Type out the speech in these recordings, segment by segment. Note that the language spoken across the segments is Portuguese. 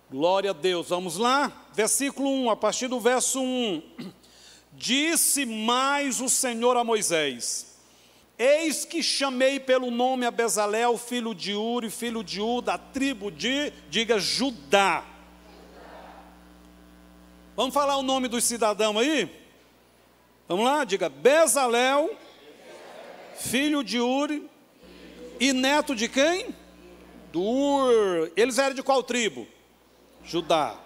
Glória a Deus, vamos lá? Versículo 1, a partir do verso 1. Disse mais o Senhor a Moisés: eis que chamei pelo nome a Bezalel, filho de Uri, filho de U, da tribo de, diga, Judá. Vamos falar o nome do cidadão aí? Vamos lá, diga, Bezalel, filho de Uri, e neto de quem? Do Ur. Eles eram de qual tribo? Judá.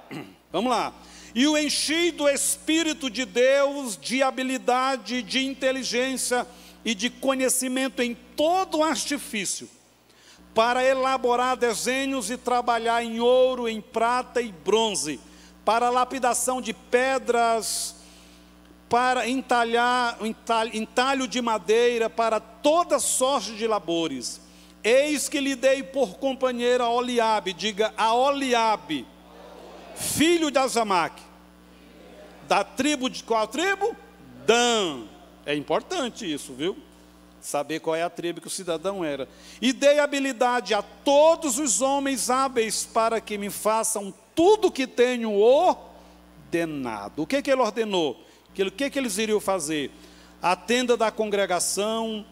Vamos lá. E o enchi do Espírito de Deus, de habilidade, de inteligência e de conhecimento em todo artifício, para elaborar desenhos e trabalhar em ouro, em prata e bronze, para lapidação de pedras, para entalho de madeira, para toda sorte de labores. Eis que lhe dei por companheira a Oliabe, diga, a Oliabe, filho de Azamaque, da tribo de qual tribo? Dan. É importante isso, viu? Saber qual é a tribo que o cidadão era. E dei habilidade a todos os homens hábeis para que me façam tudo o que tenho ordenado. O que ele ordenou? O que eles iriam fazer? A tenda da congregação,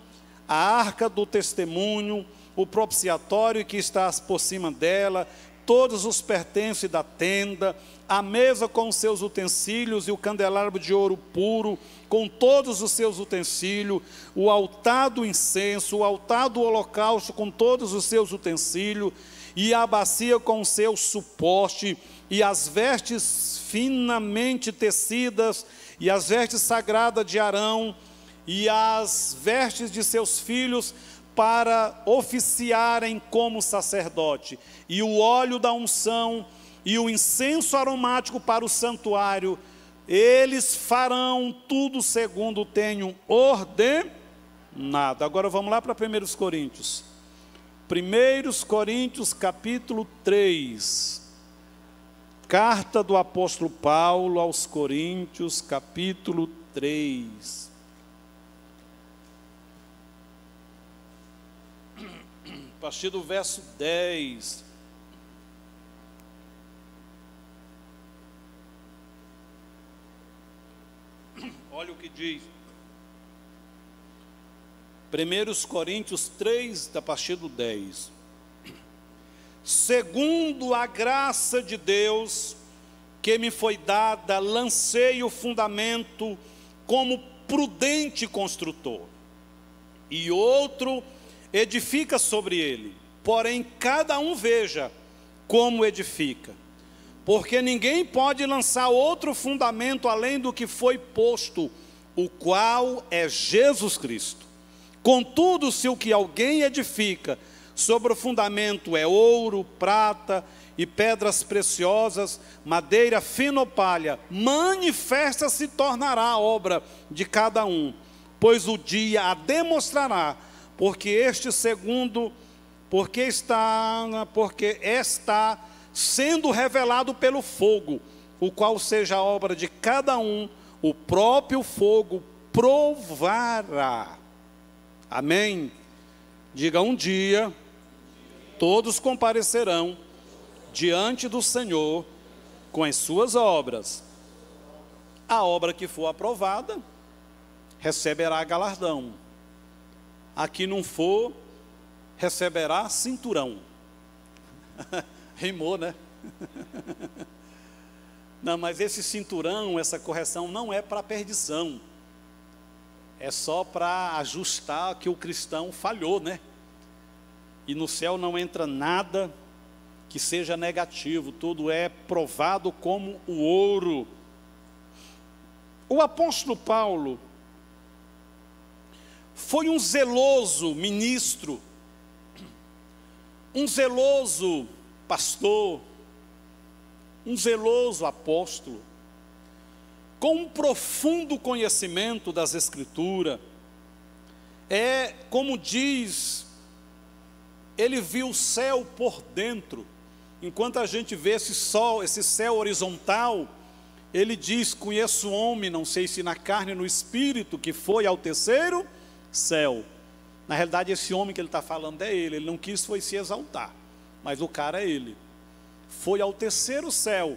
a arca do testemunho, o propiciatório que está por cima dela, todos os pertences da tenda, a mesa com os seus utensílios e o candelabro de ouro puro, com todos os seus utensílios, o altar do incenso, o altar do holocausto com todos os seus utensílios, e a bacia com o seu suporte, e as vestes finamente tecidas, e as vestes sagradas de Arão, e as vestes de seus filhos, para oficiarem como sacerdote, e o óleo da unção, e o incenso aromático para o santuário. Eles farão tudo segundo tenho ordenado. Agora vamos lá para 1 Coríntios. 1 Coríntios capítulo 3. Carta do apóstolo Paulo aos Coríntios, capítulo 3. A partir do verso 10. Olha o que diz. 1 Coríntios 3, a partir do 10. Segundo a graça de Deus que me foi dada, lancei o fundamento como prudente construtor, e outro edifica sobre ele, porém cada um veja como edifica, porque ninguém pode lançar outro fundamento além do que foi posto, o qual é Jesus Cristo. Contudo, se o que alguém edifica sobre o fundamento é ouro, prata e pedras preciosas, madeira fina ou palha, manifesta se tornará a obra de cada um, pois o dia a demonstrará, porque está sendo revelado pelo fogo, o qual seja a obra de cada um, o próprio fogo provará. Amém? Diga, um dia todos comparecerão diante do Senhor com as suas obras. A obra que for aprovada receberá galardão. A que não for, receberá cinturão. Rimou, né? Não, mas esse cinturão, essa correção não é para perdição. É só para ajustar que o cristão falhou, né? E no céu não entra nada que seja negativo, tudo é provado como o ouro. O apóstolo Paulo foi um zeloso ministro, um zeloso pastor, um zeloso apóstolo, com um profundo conhecimento das Escrituras. Como diz, ele viu o céu por dentro. Enquanto a gente vê esse céu horizontal, ele diz, conheço o homem, não sei se na carne ou no espírito, que foi ao terceiro céu. Na realidade, esse homem que ele está falando é ele não quis foi se exaltar, mas o cara é ele. foi ao terceiro céu.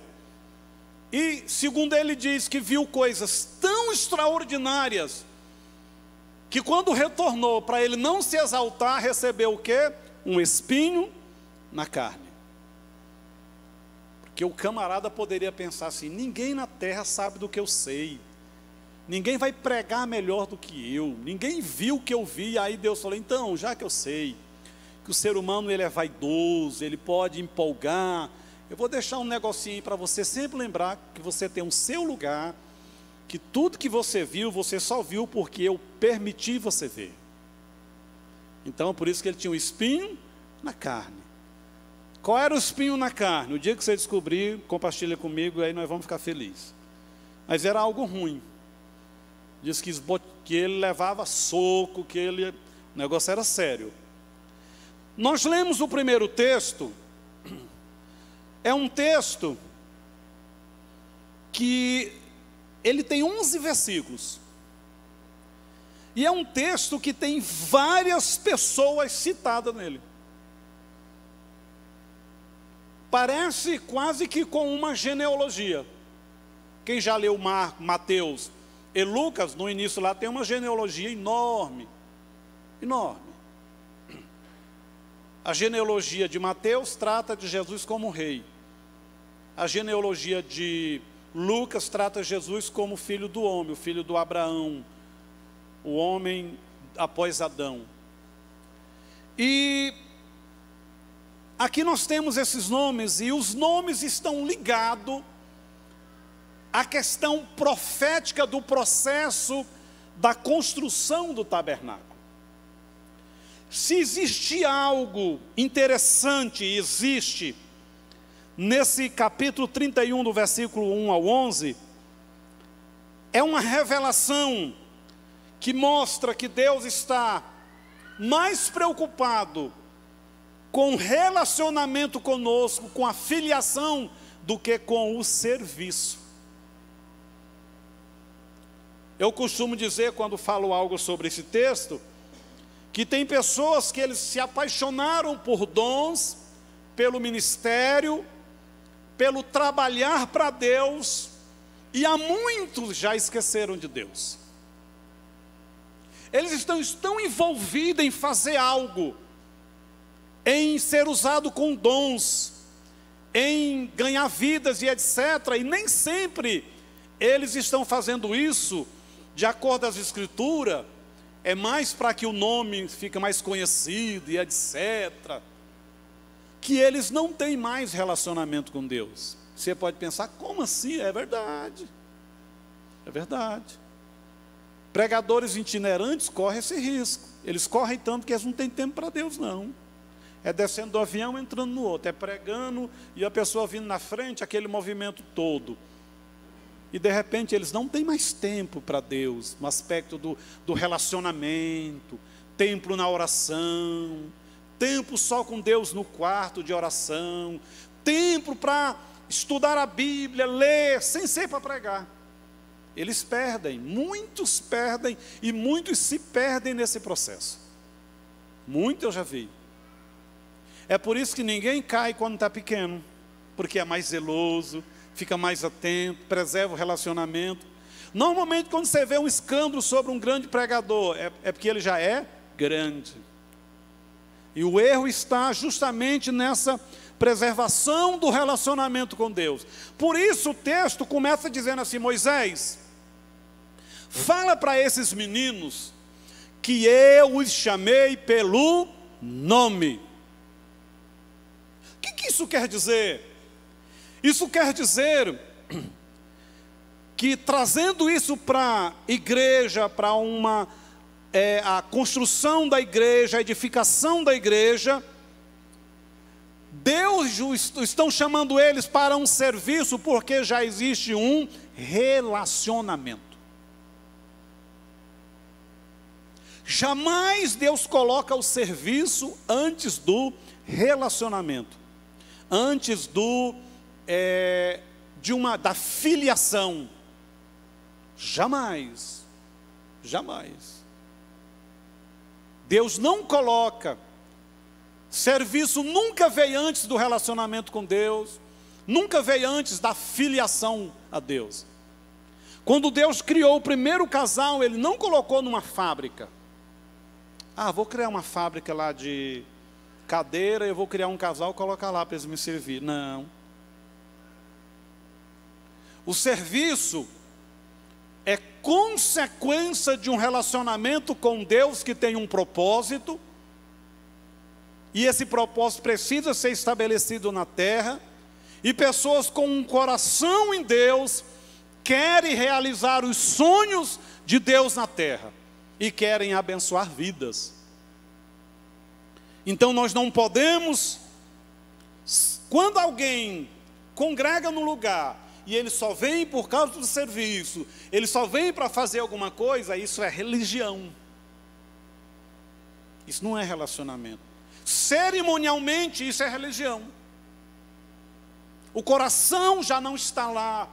E, segundo ele diz, que viu coisas tão extraordinárias, que quando retornou, para ele não se exaltar, recebeu o quê? Um espinho na carne. Porque o camarada poderia pensar assim: ninguém na terra sabe do que eu sei, ninguém vai pregar melhor do que eu, ninguém viu o que eu vi. Aí Deus falou: então, já que eu sei que o ser humano ele é vaidoso, ele pode empolgar, eu vou deixar um negocinho aí para você sempre lembrar que você tem o seu lugar, que tudo que você viu, você só viu porque eu permiti você ver. Então, por isso que ele tinha um espinho na carne. Qual era o espinho na carne? O dia que você descobrir, compartilha comigo, aí nós vamos ficar felizes. Mas era algo ruim. Diz que ele levava soco, o negócio era sério. Nós lemos o primeiro texto. É um texto que ele tem 11 versículos. E é um texto que tem várias pessoas citadas nele. Parece quase que com uma genealogia. Quem já leu Mateus e Lucas, no início lá tem uma genealogia enorme. Enorme. A genealogia de Mateus trata de Jesus como rei. A genealogia de Lucas trata Jesus como filho do homem, o filho do Abraão, o homem após Adão. E aqui nós temos esses nomes, e os nomes estão ligados à questão profética do processo da construção do tabernáculo. Se existe algo interessante, e existe, nesse capítulo 31, do versículo 1 ao 11, é uma revelação que mostra que Deus está mais preocupado com o relacionamento conosco, com a filiação, do que com o serviço. Eu costumo dizer, quando falo algo sobre esse texto, que tem pessoas que eles se apaixonaram por dons, pelo ministério, pelo trabalhar para Deus, e há muitos já esqueceram de Deus. Eles estão envolvidos em fazer algo, em ser usado com dons, em ganhar vidas e etc. E nem sempre eles estão fazendo isso de acordo com as Escrituras. É mais para que o nome fique mais conhecido e etc. Que eles não têm mais relacionamento com Deus. Você pode pensar: como assim? É verdade. É verdade. Pregadores itinerantes correm esse risco. Eles correm tanto que eles não têm tempo para Deus, não. É descendo do avião, entrando no outro. É pregando e a pessoa vindo na frente, aquele movimento todo. E de repente eles não têm mais tempo para Deus, no aspecto do relacionamento, tempo na oração, tempo só com Deus no quarto de oração, tempo para estudar a Bíblia, ler, sem ser para pregar. Eles perdem, muitos perdem, e muitos se perdem nesse processo. Muito eu já vi. É por isso que ninguém cai quando está pequeno, porque é mais zeloso, fica mais atento, preserva o relacionamento. Normalmente quando você vê um escândalo sobre um grande pregador, é porque ele já é grande. E o erro está justamente nessa preservação do relacionamento com Deus. Por isso o texto começa dizendo assim: Moisés, fala para esses meninos que eu os chamei pelo nome. O que isso quer dizer? Isso quer dizer que, trazendo isso para a igreja, para a construção da igreja, a edificação da igreja, Deus estão chamando eles para um serviço, porque já existe um relacionamento. Jamais Deus coloca o serviço antes do relacionamento, antes da filiação. Jamais, jamais. Deus não coloca, serviço nunca veio antes do relacionamento com Deus, nunca veio antes da filiação a Deus. Quando Deus criou o primeiro casal, Ele não colocou numa fábrica. Vou criar uma fábrica lá de cadeira, eu vou criar um casal e colocar lá para eles me servir. Não. O serviço é consequência de um relacionamento com Deus que tem um propósito, e esse propósito precisa ser estabelecido na terra, e pessoas com um coração em Deus querem realizar os sonhos de Deus na terra, e querem abençoar vidas. Então nós não podemos, quando alguém congrega no lugar, e ele só vem por causa do serviço, ele só vem para fazer alguma coisa, isso é religião. Isso não é relacionamento. Cerimonialmente, isso é religião. O coração já não está lá.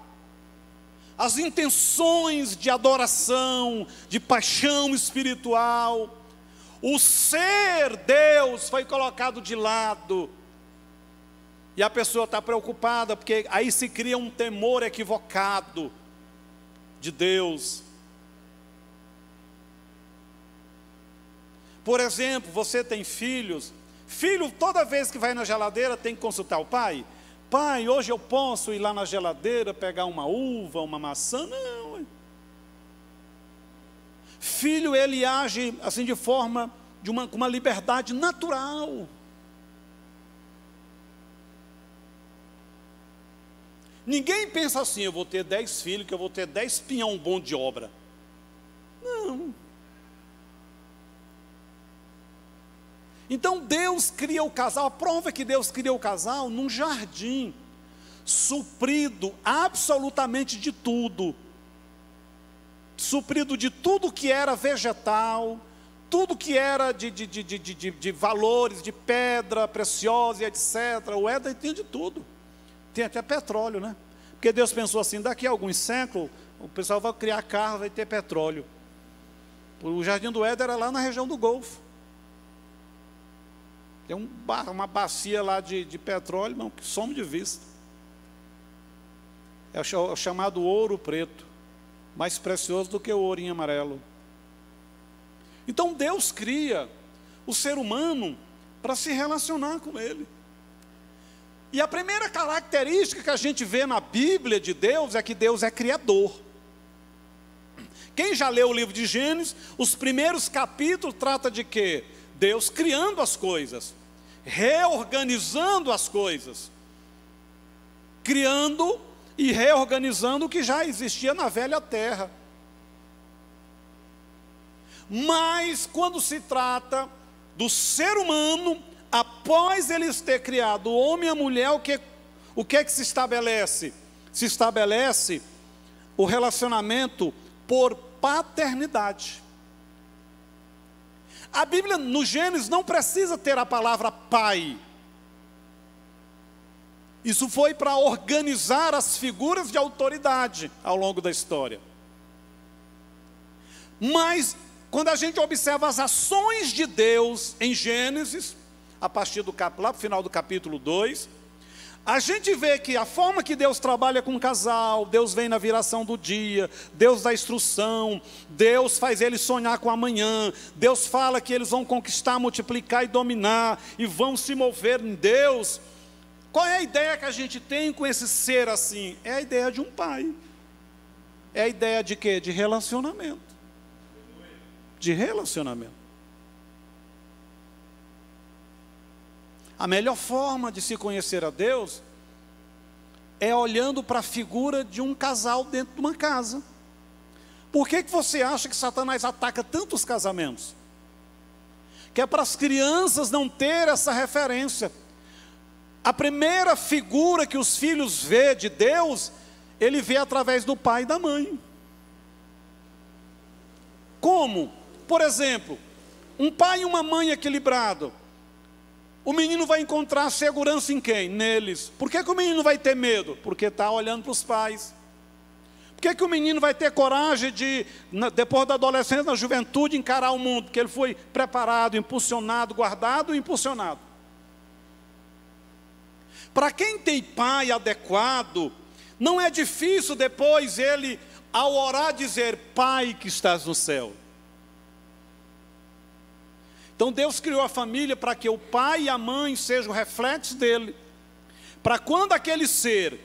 As intenções de adoração, de paixão espiritual, o ser Deus foi colocado de lado. E a pessoa está preocupada, porque aí se cria um temor equivocado de Deus. Por exemplo, você tem filhos. Filho, toda vez que vai na geladeira, tem que consultar o pai. Pai, hoje eu posso ir lá na geladeira, pegar uma uva, uma maçã? Não. Filho, ele age assim de forma, com uma liberdade natural. Ninguém pensa assim, eu vou ter 10 filhos, que eu vou ter 10 pinhão bom de obra. Não. Então Deus cria o casal, a prova é que Deus cria o casal num jardim, suprido absolutamente de tudo. Suprido de tudo que era vegetal, tudo que era de valores, de pedra preciosa e etc. O Éden tem de tudo. Tem até petróleo, né? Porque Deus pensou assim, daqui a alguns séculos, o pessoal vai criar carro, vai ter petróleo. O jardim do Éden era lá na região do Golfo. Tem uma bacia lá de petróleo, não, que some de vista. É o chamado ouro preto, mais precioso do que o ourinho amarelo. Então Deus cria o ser humano para se relacionar com Ele. E a primeira característica que a gente vê na Bíblia de Deus é que Deus é criador. Quem já leu o livro de Gênesis, os primeiros capítulos trata de quê? Deus criando as coisas, reorganizando as coisas, criando e reorganizando o que já existia na velha terra. Mas quando se trata do ser humano, após eles ter criado o homem e a mulher, o que é que se estabelece? Se estabelece o relacionamento por paternidade. A Bíblia, no Gênesis, não precisa ter a palavra pai. Isso foi para organizar as figuras de autoridade ao longo da história. Mas, quando a gente observa as ações de Deus em Gênesis, a partir do lá para o final do capítulo 2, a gente vê que a forma que Deus trabalha com o casal, Deus vem na viração do dia, Deus dá instrução, Deus faz eles sonhar com amanhã, Deus fala que eles vão conquistar, multiplicar e dominar, e vão se mover em Deus. Qual é a ideia que a gente tem com esse ser assim? É a ideia de um pai. É a ideia de quê? De relacionamento. De relacionamento. A melhor forma de se conhecer a Deus é olhando para a figura de um casal dentro de uma casa. Por que você acha que Satanás ataca tantos casamentos? Que é para as crianças não terem essa referência. A primeira figura que os filhos vê de Deus, ele vê através do pai e da mãe. Como? Por exemplo, um pai e uma mãe equilibrado. O menino vai encontrar segurança em quem? Neles. Por que o menino vai ter medo? Porque está olhando para os pais. Por que o menino vai ter coragem de, depois da adolescência, na juventude, encarar o mundo? Porque ele foi preparado, impulsionado, guardado e impulsionado. Para quem tem pai adequado, não é difícil depois ele, ao orar, dizer: Pai que estás no céu. Então Deus criou a família para que o pai e a mãe sejam reflexos dele, para quando aquele ser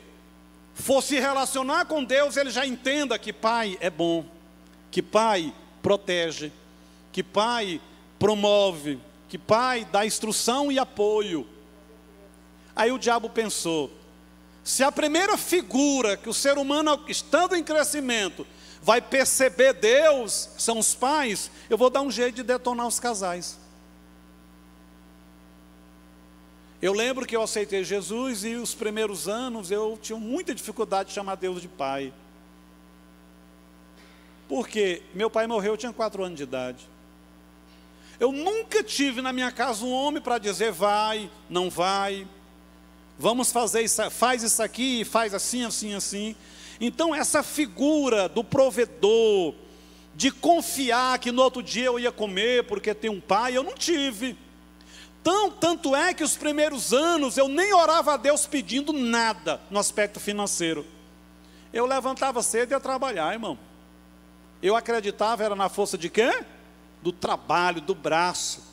for se relacionar com Deus, ele já entenda que pai é bom, que pai protege, que pai promove, que pai dá instrução e apoio. Aí o diabo pensou: se a primeira figura que o ser humano, estando em crescimento, vai perceber Deus, são os pais, eu vou dar um jeito de detonar os casais. Eu lembro que eu aceitei Jesus e os primeiros anos eu tinha muita dificuldade de chamar Deus de pai. Porque meu pai morreu, eu tinha 4 anos de idade. Eu nunca tive na minha casa um homem para dizer: vai, não vai, vamos fazer isso, faz isso aqui, faz assim, assim, assim. Então essa figura do provedor, de confiar que no outro dia eu ia comer porque tem um pai, eu não tive. Tanto é que os primeiros anos eu nem orava a Deus pedindo nada no aspecto financeiro. Eu levantava cedo e ia trabalhar, irmão. Eu acreditava era na força de quê? Do trabalho, do braço.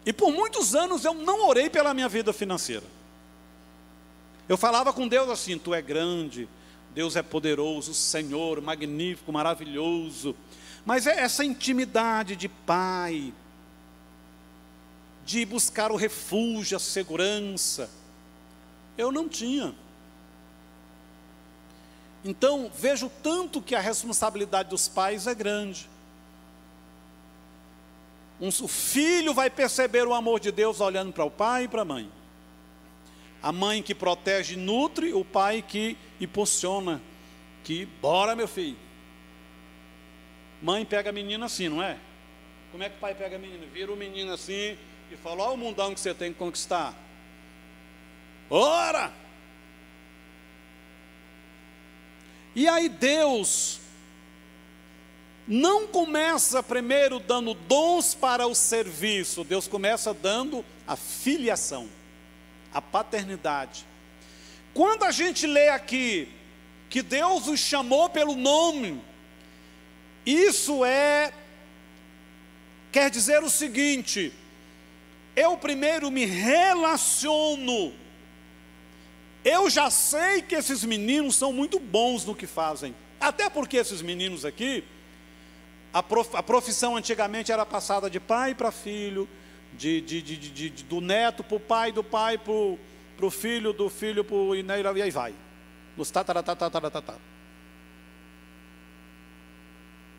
E por muitos anos eu não orei pela minha vida financeira. Eu falava com Deus assim: Tu é grande, Deus é poderoso, Senhor, magnífico, maravilhoso. Mas é essa intimidade de pai, de buscar o refúgio, a segurança, eu não tinha. Então, vejo tanto que a responsabilidade dos pais é grande. O filho vai perceber o amor de Deus olhando para o pai e para a mãe. A mãe que protege e nutre, o pai que impulsiona, que bora meu filho. Mãe pega a menina assim, não é? Como é que o pai pega a menina? Vira o menino assim e fala: olha o mundão que você tem que conquistar. Ora! E aí Deus não começa primeiro dando dons para o serviço. Deus começa dando a filiação, a paternidade. Quando a gente lê aqui que Deus os chamou pelo nome, isso quer dizer o seguinte: eu primeiro me relaciono. Eu já sei que esses meninos são muito bons no que fazem. Até porque esses meninos aqui, a profissão antigamente era passada de pai para filho, do neto para o pai, do pai para o filho, do filho para o... E aí vai. Nos tataratatatatatá.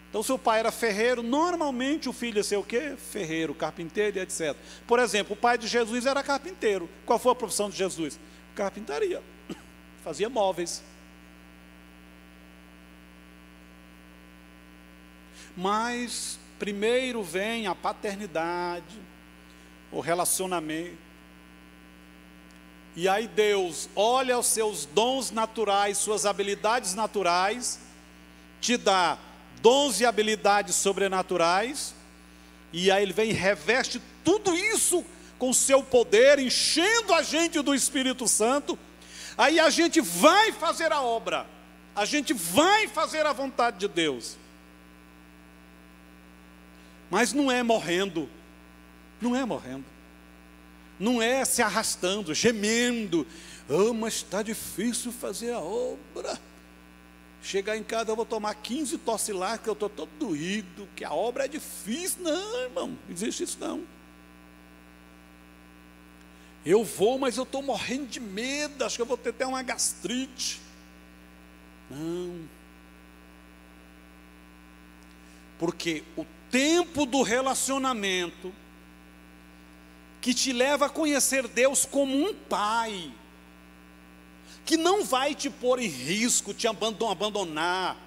Então, se o pai era ferreiro, normalmente o filho ia ser o quê? Ferreiro, carpinteiro e etc. Por exemplo, o pai de Jesus era carpinteiro. Qual foi a profissão de Jesus? Carpintaria. Fazia móveis. Mas primeiro vem a paternidade, o relacionamento. E aí Deus olha os seus dons naturais, suas habilidades naturais, te dá dons e habilidades sobrenaturais, e aí Ele vem e reveste tudo isso com o seu poder, enchendo a gente do Espírito Santo. Aí a gente vai fazer a obra, a gente vai fazer a vontade de Deus. Mas não é morrendo, não é morrendo, não é se arrastando, gemendo. Oh, mas está difícil fazer a obra. Chegar em casa eu vou tomar 15 Tocilar, que eu estou todo doído, que a obra é difícil. Não, irmão, não existe isso não. Eu vou, mas eu estou morrendo de medo, acho que eu vou ter até uma gastrite. Não. Porque o tempo do relacionamento, que te leva a conhecer Deus como um pai, que não vai te pôr em risco, te abandonar,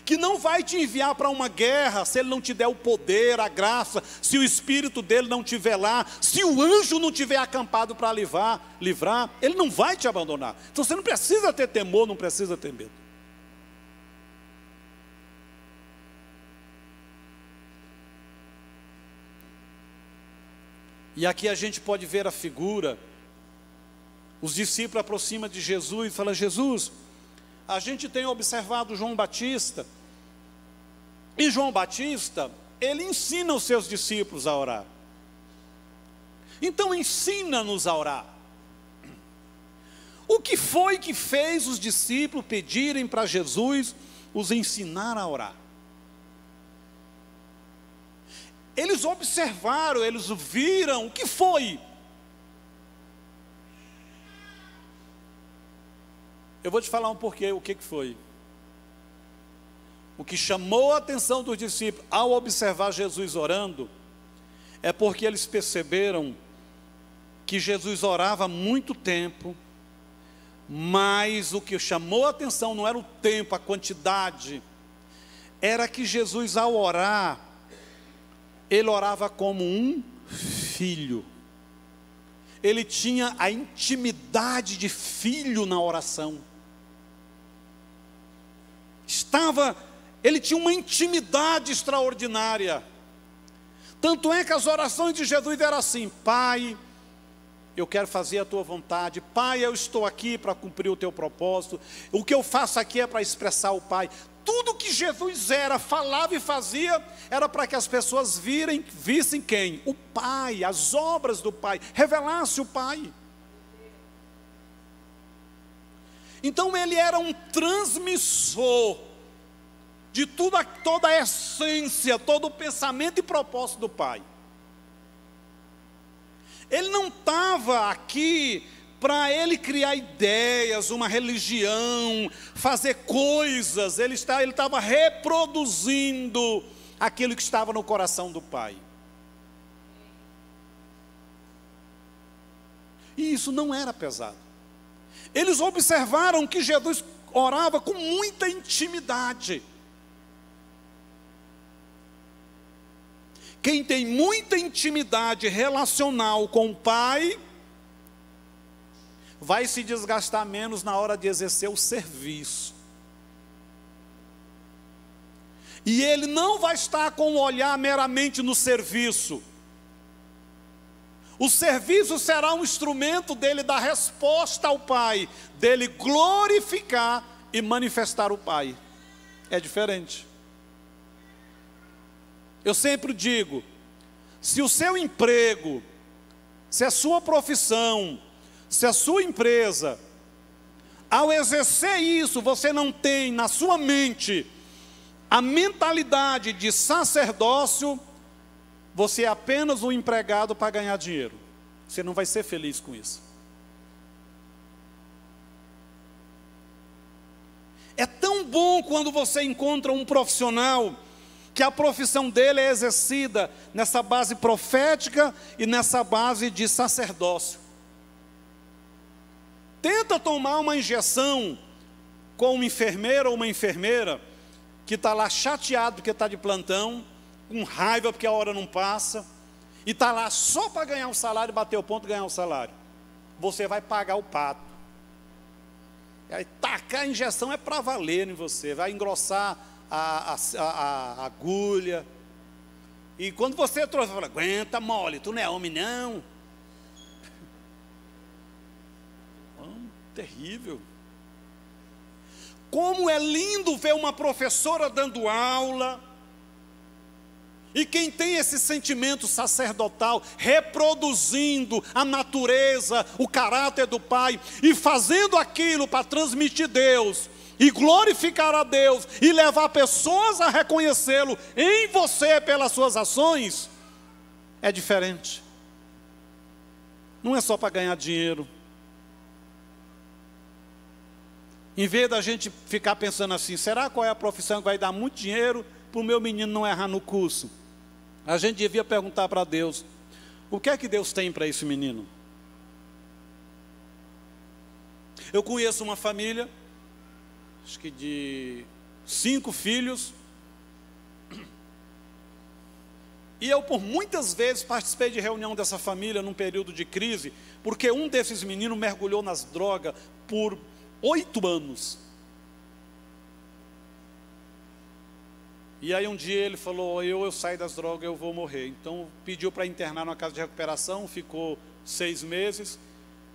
que não vai te enviar para uma guerra, se Ele não te der o poder, a graça, se o Espírito dEle não estiver lá, se o anjo não estiver acampado para livrar, Ele não vai te abandonar. Então você não precisa ter temor, não precisa ter medo. E aqui a gente pode ver a figura Os discípulos aproximam de Jesus e falam: Jesus, a gente tem observado João Batista, e João Batista, ele ensina os seus discípulos a orar. Então ensina-nos a orar. O que foi que fez os discípulos pedirem para Jesus os ensinar a orar? Eles observaram, eles viram, o que foi? Eu vou te falar um porquê, o que foi. O que chamou a atenção dos discípulos ao observar Jesus orando, é porque eles perceberam que Jesus orava há muito tempo, mas o que chamou a atenção não era o tempo, a quantidade, era que Jesus, ao orar, ele orava como um filho. Ele tinha a intimidade de filho na oração. Ele tinha uma intimidade extraordinária. Tanto é que as orações de Jesus eram assim: Pai, eu quero fazer a tua vontade. Pai, eu estou aqui para cumprir o teu propósito. O que eu faço aqui é para expressar o Pai. Tudo que Jesus era, falava e fazia, era para que as pessoas vissem quem? O Pai, as obras do Pai, revelasse o Pai. Então ele era um transmissor de toda a essência, todo o pensamento e propósito do Pai. Ele não estava aqui para ele criar ideias, uma religião, fazer coisas. Ele estava reproduzindo aquilo que estava no coração do Pai. E isso não era pesado. Eles observaram que Jesus orava com muita intimidade. Quem tem muita intimidade relacional com o Pai, vai se desgastar menos na hora de exercer o serviço. E ele não vai estar com o olhar meramente no serviço. O serviço será um instrumento dele dar resposta ao Pai, dele glorificar e manifestar o Pai. É diferente. Eu sempre digo, se o seu emprego, se a sua profissão, se a sua empresa, ao exercer isso, você não tem na sua mente a mentalidade de sacerdócio, você é apenas um empregado para ganhar dinheiro. Você não vai ser feliz com isso. É tão bom quando você encontra um profissional que a profissão dele é exercida nessa base profética e nessa base de sacerdócio. Tenta tomar uma injeção com uma enfermeira ou uma enfermeira que está lá chateado porque está de plantão, com raiva porque a hora não passa, e está lá só para ganhar um salário, bater o ponto e ganhar um salário. Você vai pagar o pato. E aí tacar a injeção é para valer em você, vai engrossar a agulha. E quando você trouxe, fala: aguenta mole, tu não é homem não. Terrível. Como é lindo ver uma professora dando aula, e quem tem esse sentimento sacerdotal, reproduzindo a natureza, o caráter do Pai, e fazendo aquilo para transmitir Deus, e glorificar a Deus, e levar pessoas a reconhecê-lo em você pelas suas ações, é diferente. Não é só para ganhar dinheiro. Em vez da gente ficar pensando assim, será qual é a profissão que vai dar muito dinheiro para o meu menino não errar no curso? A gente devia perguntar para Deus, o que é que Deus tem para esse menino? Eu conheço uma família, acho que de 5 filhos, e eu por muitas vezes participei de reunião dessa família num período de crise, porque um desses meninos mergulhou nas drogas por 8 anos. E aí um dia ele falou, eu saio das drogas, eu vou morrer. Então pediu para internar numa casa de recuperação, ficou 6 meses.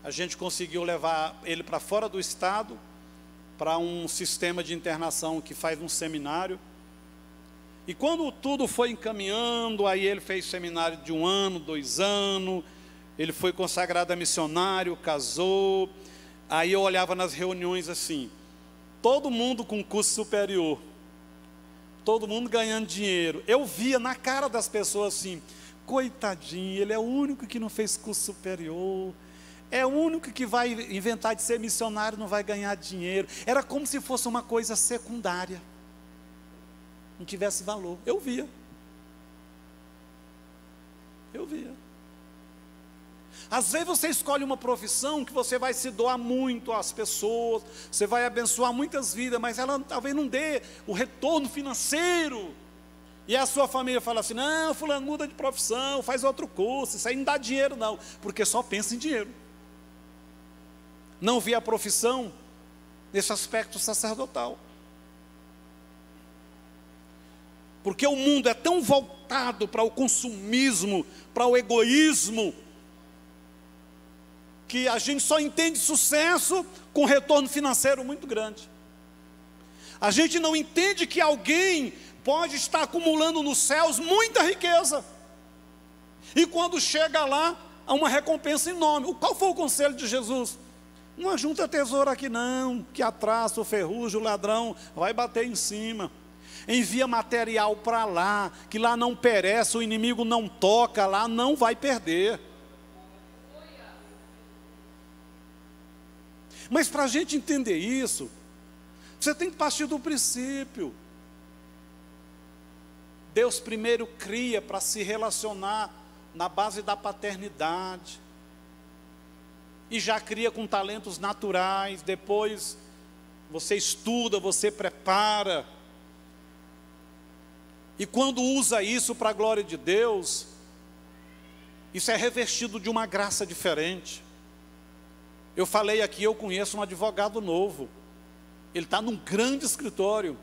a gente conseguiu levar ele para fora do estado, para um sistema de internação que faz um seminário. E quando tudo foi encaminhando, aí ele fez seminário de 1 ano, 2 anos, ele foi consagrado a missionário, casou. Aí eu olhava nas reuniões assim, todo mundo com curso superior, todo mundo ganhando dinheiro. Eu via na cara das pessoas assim, coitadinho, ele é o único que não fez curso superior, é o único que vai inventar de ser missionário, não vai ganhar dinheiro. Era como se fosse uma coisa secundária, não tivesse valor. Eu via. Às vezes você escolhe uma profissão que você vai se doar muito às pessoas, você vai abençoar muitas vidas, mas ela talvez não dê o retorno financeiro. E a sua família fala assim, não, fulano, muda de profissão, faz outro curso, isso aí não dá dinheiro não, porque só pensa em dinheiro. Não vê a profissão nesse aspecto sacerdotal. Porque o mundo é tão voltado para o consumismo, para o egoísmo, que a gente só entende sucesso com retorno financeiro muito grande. A gente não entende que alguém pode estar acumulando nos céus muita riqueza, e quando chega lá, há uma recompensa enorme. Qual foi o conselho de Jesus? Não ajunta tesouro aqui não, que a traça, o ferrugem, o ladrão vai bater em cima. Envia material para lá, que lá não perece, o inimigo não toca, lá não vai perder. Mas para a gente entender isso, você tem que partir do princípio. Deus primeiro cria para se relacionar na base da paternidade. E já cria com talentos naturais, depois você estuda, você prepara. E quando usa isso para a glória de Deus, isso é revestido de uma graça diferente. Eu falei aqui, eu conheço um advogado novo. Ele está num grande escritório.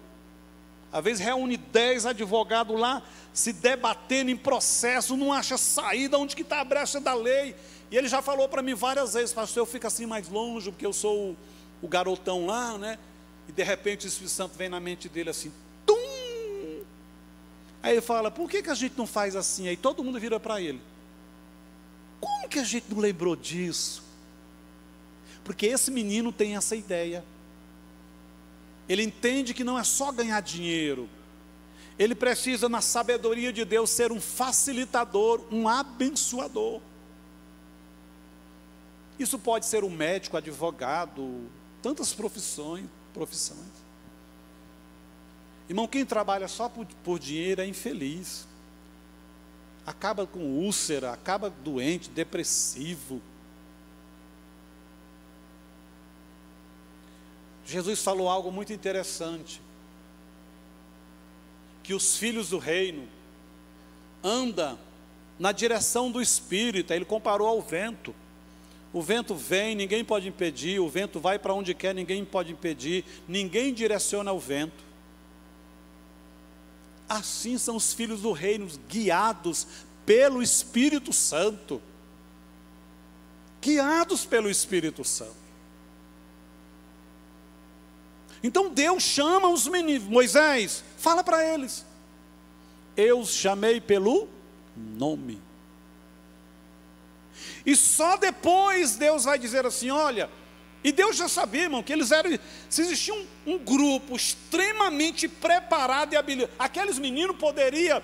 Às vezes reúne 10 advogados lá, se debatendo em processo, não acha saída, onde que está a brecha da lei. E ele já falou para mim várias vezes, pastor, eu fico assim mais longe, porque eu sou o garotão lá, né? E de repente o Espírito Santo vem na mente dele assim, tum! Aí ele fala, por que a gente não faz assim? Aí todo mundo vira para ele. Como que a gente não lembrou disso? Porque esse menino tem essa ideia. Ele entende que não é só ganhar dinheiro. Ele precisa, na sabedoria de Deus, ser um facilitador, um abençoador. Isso pode ser um médico, advogado, tantas profissões. Irmão, quem trabalha só por dinheiro é infeliz. Acaba com úlcera, acaba doente, depressivo. Jesus falou algo muito interessante, que os filhos do reino andam na direção do Espírito. Ele comparou ao vento. O vento vem, ninguém pode impedir, o vento vai para onde quer, ninguém pode impedir, ninguém direciona o vento. Assim são os filhos do reino, guiados pelo Espírito Santo. Guiados pelo Espírito Santo. Então Deus chama os meninos, Moisés, fala para eles, eu os chamei pelo nome. E só depois Deus vai dizer assim, olha, e Deus já sabia, irmão, que eles eram, se existia um grupo extremamente preparado e habilidoso, aqueles meninos poderiam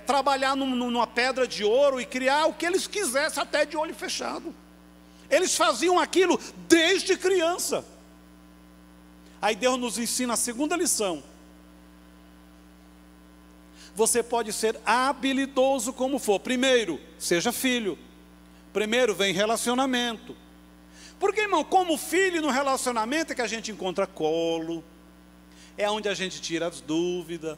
trabalhar numa pedra de ouro e criar o que eles quisessem, até de olho fechado. Eles faziam aquilo desde criança. Aí Deus nos ensina a segunda lição. Você pode ser habilidoso como for. Primeiro, seja filho. Primeiro vem relacionamento. Porque, irmão, como filho no relacionamento é que a gente encontra colo, é onde a gente tira as dúvidas,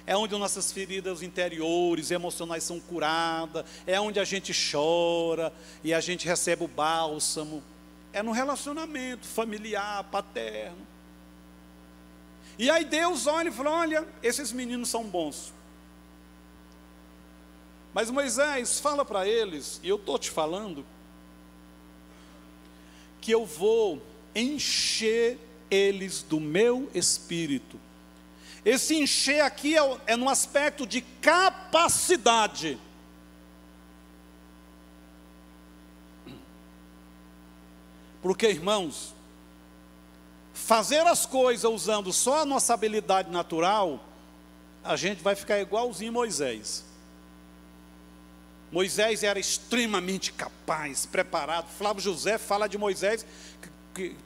é onde nossas feridas interiores, emocionais são curadas, é onde a gente chora e a gente recebe o bálsamo. É no relacionamento familiar, paterno. E aí Deus olha e fala, olha, esses meninos são bons. Mas Moisés, fala para eles, e eu estou te falando, que eu vou encher eles do meu espírito. Esse encher aqui é no aspecto de capacidade. Porque, irmãos, fazer as coisas usando só a nossa habilidade natural, a gente vai ficar igualzinho Moisés. Moisés era extremamente capaz, preparado. Flávio José fala de Moisés.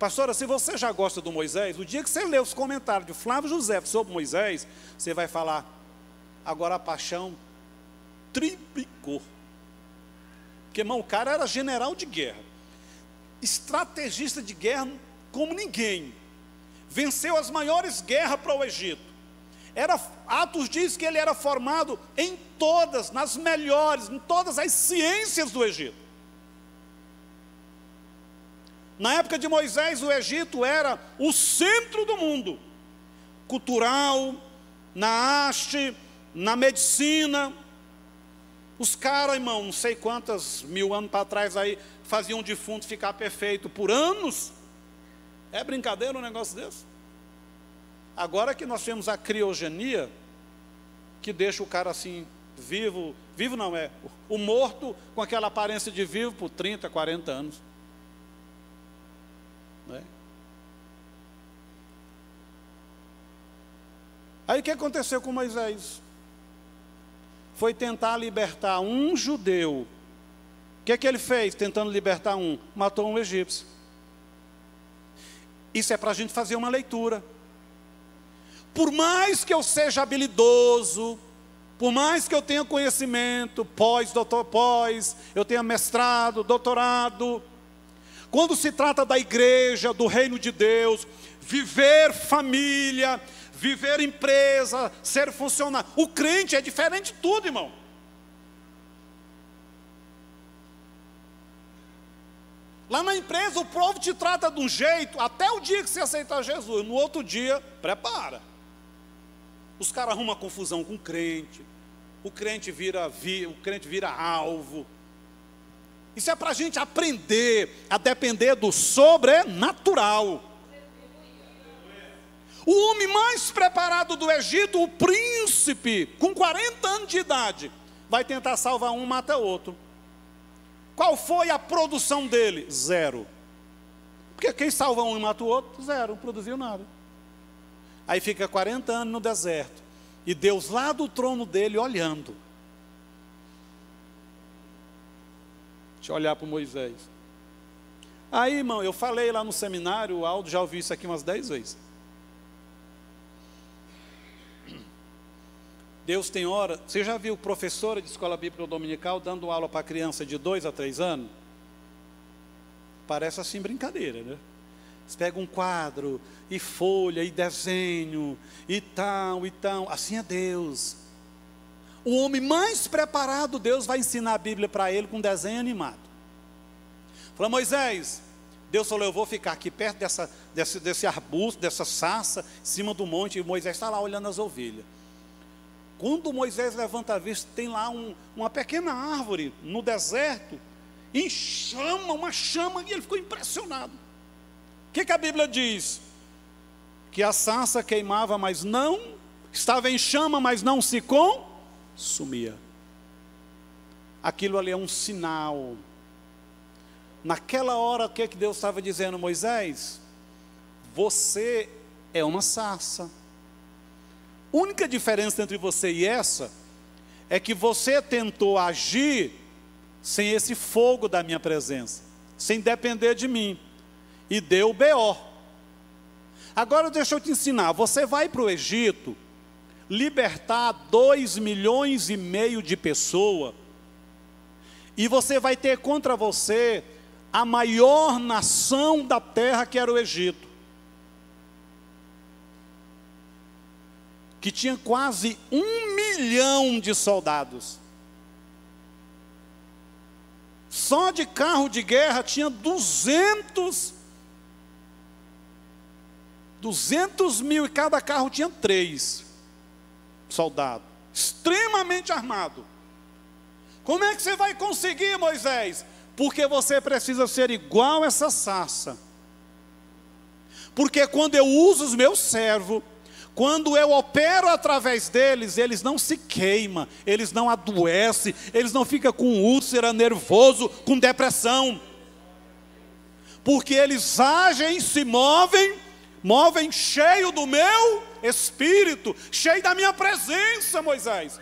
Pastora, se você já gosta do Moisés, o dia que você lê os comentários de Flávio José sobre Moisés, você vai falar, agora a paixão triplicou. Porque, irmão, o cara era general de guerra, estrategista de guerra como ninguém. Venceu as maiores guerras para o Egito. Atos diz que ele era formado em todas, nas melhores, em todas as ciências do Egito. Na época de Moisés, o Egito era o centro do mundo, cultural, na arte, na medicina. Os caras, irmão, não sei quantos mil anos para trás aí, faziam um defunto ficar perfeito por anos. É brincadeira um negócio desse? Agora que nós temos a criogenia, que deixa o cara assim, vivo não é, o morto com aquela aparência de vivo por 30, 40 anos. Não é? Aí o que aconteceu com Moisés? Foi tentar libertar um judeu. O que ele fez tentando libertar um? Matou um egípcio. Isso é para a gente fazer uma leitura. Por mais que eu seja habilidoso, por mais que eu tenha conhecimento, eu tenha mestrado, doutorado, quando se trata da igreja, do reino de Deus, viver família, viver empresa, ser funcionário, o crente é diferente de tudo, irmão. Lá na empresa o povo te trata de um jeito, até o dia que você aceitar Jesus, no outro dia, prepara. Os caras arrumam confusão com o crente vira alvo. Isso é para a gente aprender a depender do sobrenatural. O homem mais preparado do Egito, o príncipe, com 40 anos de idade, vai tentar salvar um, mata outro. Qual foi a produção dele? 0. Porque quem salva um e mata o outro? 0, não produziu nada. Aí fica 40 anos no deserto, e Deus lá do trono dele olhando. Deixa eu olhar para Moisés. Aí, irmão, eu falei lá no seminário, o Aldo já ouviu isso aqui umas 10 vezes. Deus tem hora. Você já viu professora de escola bíblica dominical dando aula para criança de 2 a 3 anos? Parece assim brincadeira, né? Você pega um quadro, e folha, e desenho, e tal, assim é Deus. O homem mais preparado, Deus vai ensinar a Bíblia para ele com desenho animado. Fala, Moisés, Deus falou, eu vou ficar aqui perto desse arbusto, dessa sarça, em cima do monte, e Moisés está lá olhando as ovelhas. Quando Moisés levanta a vista, tem lá uma pequena árvore no deserto, em chama, uma chama, e ele ficou impressionado. O que a Bíblia diz? Que a sarça queimava, mas não, estava em chama, mas não se consumia. Aquilo ali é um sinal. Naquela hora, o que Deus estava dizendo? Moisés, você é uma sarça. A única diferença entre você e essa, é que você tentou agir, sem esse fogo da minha presença, sem depender de mim. E deu o BO. Agora deixa eu te ensinar. Você vai para o Egito, libertar 2,5 milhões de pessoas, e você vai ter contra você a maior nação da terra, que era o Egito, que tinha quase 1 milhão de soldados. Só de carro de guerra tinha 200 mil, e cada carro tinha 3 soldados, extremamente armado. Como é que você vai conseguir, Moisés? Porque você precisa ser igual essa sarça. Porque quando eu uso os meus servos, quando eu opero através deles, eles não se queimam, eles não adoecem, eles não ficam com úlcera, nervoso, com depressão. Porque eles agem, se movem cheio do meu espírito, cheio da minha presença, Moisés.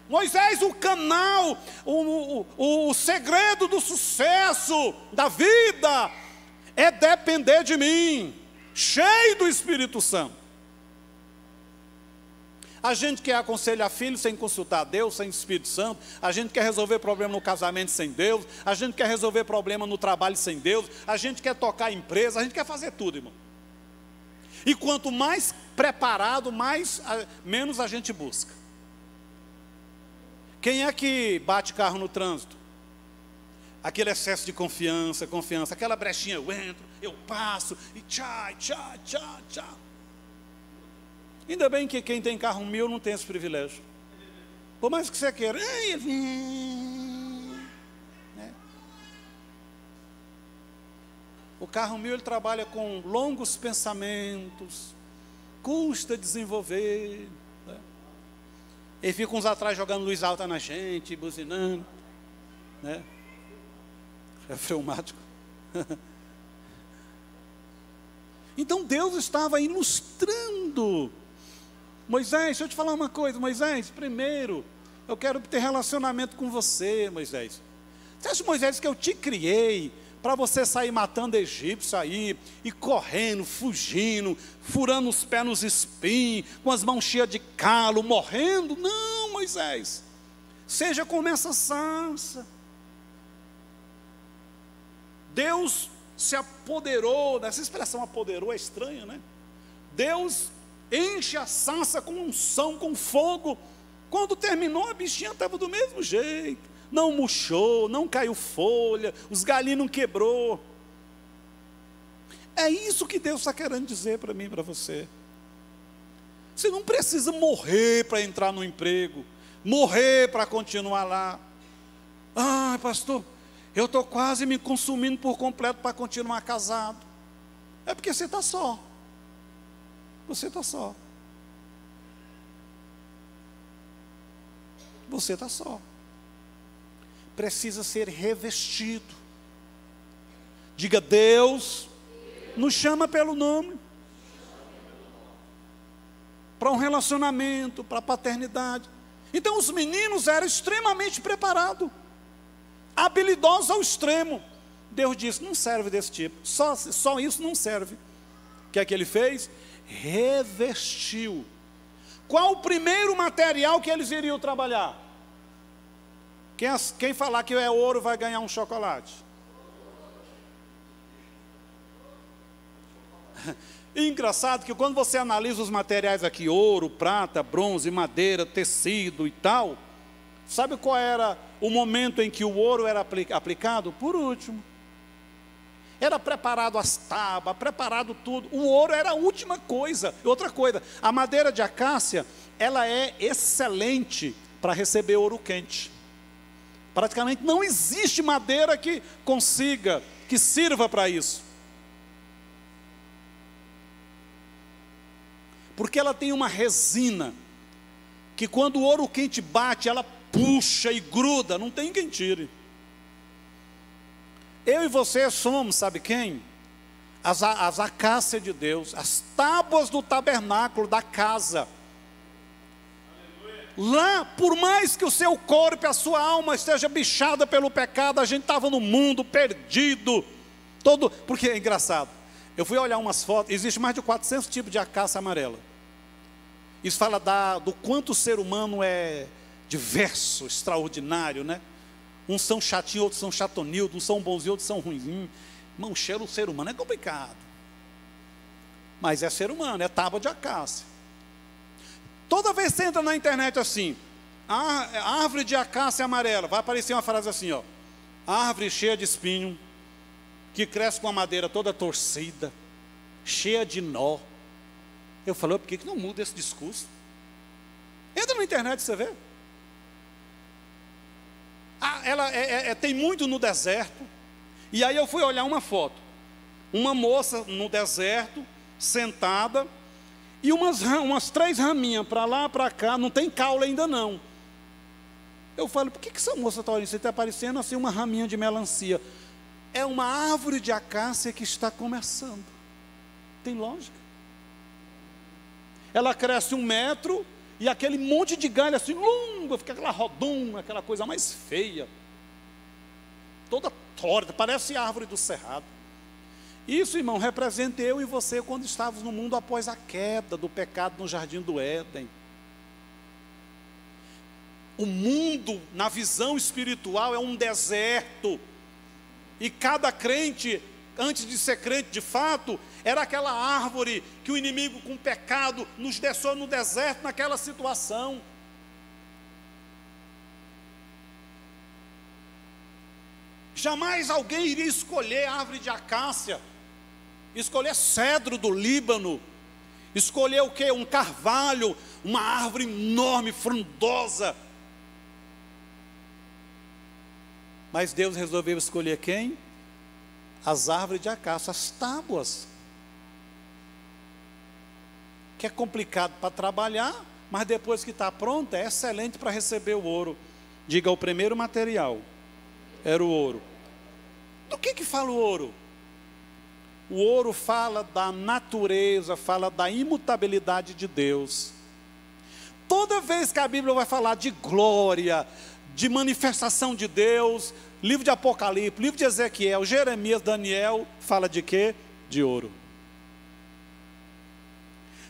Moisés, o canal, o segredo do sucesso da vida é depender de mim, cheio do Espírito Santo. A gente quer aconselhar filhos sem consultar Deus, sem Espírito Santo. A gente quer resolver problema no casamento sem Deus. A gente quer resolver problema no trabalho sem Deus. A gente quer tocar a empresa. A gente quer fazer tudo, irmão. E quanto mais preparado, menos a gente busca. Quem é que bate carro no trânsito? Aquele excesso de confiança. Aquela brechinha, eu entro, eu passo, e tchá. Ainda bem que quem tem carro 1000 não tem esse privilégio. Por mais que você queira. Né? O carro 1000 ele trabalha com longos pensamentos. Custa desenvolver. Né? Ele fica uns atrás jogando luz alta na gente, buzinando. Né? É fleumático. Então Deus estava ilustrando. Moisés, deixa eu te falar uma coisa, Moisés, primeiro, eu quero ter relacionamento com você, Moisés. Você acha, Moisés, que eu te criei para você sair matando egípcios aí, e correndo, fugindo, furando os pés nos espinhos, com as mãos cheias de calo, morrendo? Não, Moisés, seja como essa sarça. Deus se apoderou, essa expressão apoderou é estranha, né? Deus enche a sarça com unção, com fogo. Quando terminou, a bichinha estava do mesmo jeito. Não murchou, não caiu folha, os galinhos não quebrou. É isso que Deus está querendo dizer para mim e para você. Você não precisa morrer para entrar no emprego, morrer para continuar lá. Ah, pastor, eu estou quase me consumindo por completo para continuar casado. É porque você está só. Você está só. Você está só. Precisa ser revestido. Diga, Deus nos chama pelo nome. Para um relacionamento, para a paternidade. Então os meninos eram extremamente preparados. Habilidosos ao extremo. Deus disse, não serve desse tipo. Só isso não serve. O que é que ele fez? Revestiu. Qual o primeiro material que eles iriam trabalhar? Quem falar que é ouro vai ganhar um chocolate. E engraçado que quando você analisa os materiais aqui, ouro, prata, bronze, madeira, tecido e tal, sabe qual era o momento em que o ouro era aplicado? Por último. Era preparado as tábuas, preparado tudo. O ouro era a última coisa. Outra coisa, a madeira de acácia, ela é excelente para receber ouro quente. Praticamente não existe madeira que consiga, que sirva para isso. Porque ela tem uma resina, que quando o ouro quente bate, ela puxa e gruda, não tem quem tire. Eu e você somos, sabe quem? As acácias de Deus, as tábuas do tabernáculo, da casa. Lá, por mais que o seu corpo e a sua alma esteja bichada pelo pecado, a gente estava no mundo perdido, porque é engraçado, eu fui olhar umas fotos, existe mais de 400 tipos de acácia amarela. Isso fala do quanto o ser humano é diverso, extraordinário, né? Uns são chatinhos, outros são chatonildos, uns são bonzinhos, outros são ruinzinhos. Irmão, cheiro do ser humano é complicado. Mas é ser humano, é tábua de acácia. Toda vez que você entra na internet assim, árvore de acácia amarela, vai aparecer uma frase assim, ó. Árvore cheia de espinho, que cresce com a madeira toda torcida, cheia de nó. Eu falei, por que não muda esse discurso? Entra na internet e você vê. Ela tem muito no deserto. E aí eu fui olhar uma foto. Uma moça no deserto, sentada, e umas 3 raminhas para lá, para cá, não tem caule ainda não. Eu falo, por que essa moça está olhando? Você está parecendo assim uma raminha de melancia. É uma árvore de acácia que está começando. Tem lógica. Ela cresce 1 metro, e aquele monte de galho assim, longo, fica aquela rodoma, aquela coisa mais feia. Toda torta, parece a árvore do cerrado. Isso, irmão, representa eu e você quando estávamos no mundo após a queda do pecado no jardim do Éden. O mundo, na visão espiritual, é um deserto. E cada crente, antes de ser crente de fato, era aquela árvore que o inimigo com pecado nos deixou no deserto, naquela situação. Jamais alguém iria escolher árvore de acácia, escolher cedro do Líbano, escolher o quê? Um carvalho, uma árvore enorme, frondosa. Mas Deus resolveu escolher quem? As árvores de acácia, as tábuas. Que é complicado para trabalhar, mas depois que está pronto, é excelente para receber o ouro. Diga, o primeiro material era o ouro. Do que fala o ouro? O ouro fala da natureza, fala da imutabilidade de Deus. Toda vez que a Bíblia vai falar de glória, de manifestação de Deus, livro de Apocalipse, livro de Ezequiel, Jeremias, Daniel, fala de quê? De ouro.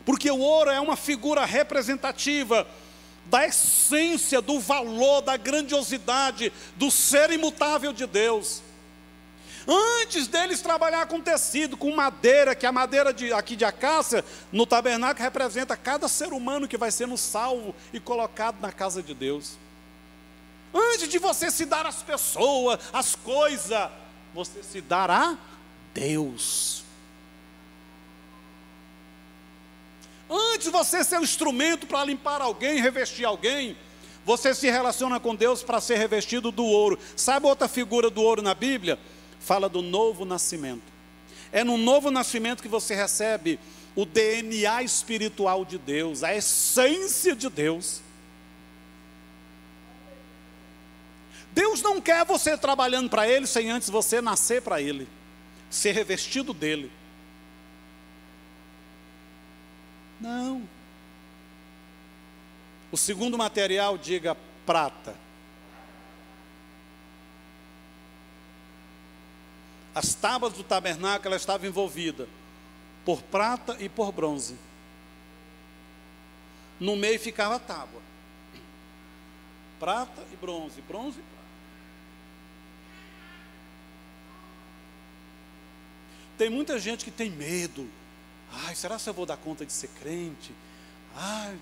Porque o ouro é uma figura representativa da essência, do valor, da grandiosidade, do ser imutável de Deus. Antes deles trabalhar com tecido, com madeira, que a madeira aqui de acácia, no tabernáculo, representa cada ser humano que vai sendo salvo e colocado na casa de Deus. Antes de você se dar às pessoas, às coisas, você se dará a Deus. Antes de você ser um instrumento para limpar alguém, revestir alguém, você se relaciona com Deus para ser revestido do ouro. Sabe outra figura do ouro na Bíblia? Fala do novo nascimento. É no novo nascimento que você recebe o DNA espiritual de Deus, a essência de Deus. Deus não quer você trabalhando para Ele sem antes você nascer para Ele, ser revestido dEle. Não. O segundo material, diga, prata. As tábuas do tabernáculo, ela estava envolvida por prata e por bronze. No meio ficava a tábua. Prata e bronze, bronze e prata. Tem muita gente que tem medo. Ai, será que eu vou dar conta de ser crente? Ai,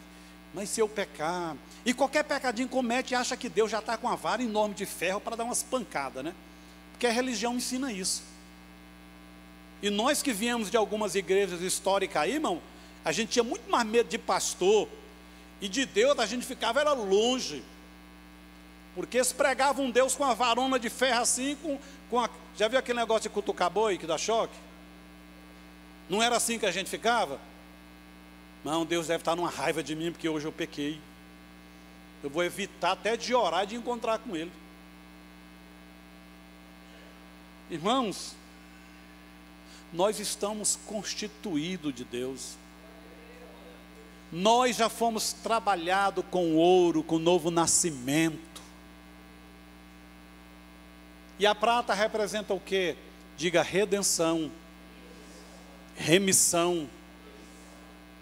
mas se eu pecar? E qualquer pecadinho comete e acha que Deus já está com uma vara enorme de ferro para dar umas pancadas, né? Porque a religião ensina isso. E nós que viemos de algumas igrejas históricas aí, irmão, a gente tinha muito mais medo de pastor. E de Deus a gente ficava era longe. Porque eles pregavam um Deus com a varona de ferro assim, já viu aquele negócio de cutucar boi que dá choque? Não era assim que a gente ficava? Não, Deus deve estar numa raiva de mim porque hoje eu pequei. Eu vou evitar até de orar e de encontrar com Ele. Irmãos, nós estamos constituídos de Deus. Nós já fomos trabalhados com ouro, com novo nascimento. E a prata representa o quê? Diga redenção, remissão.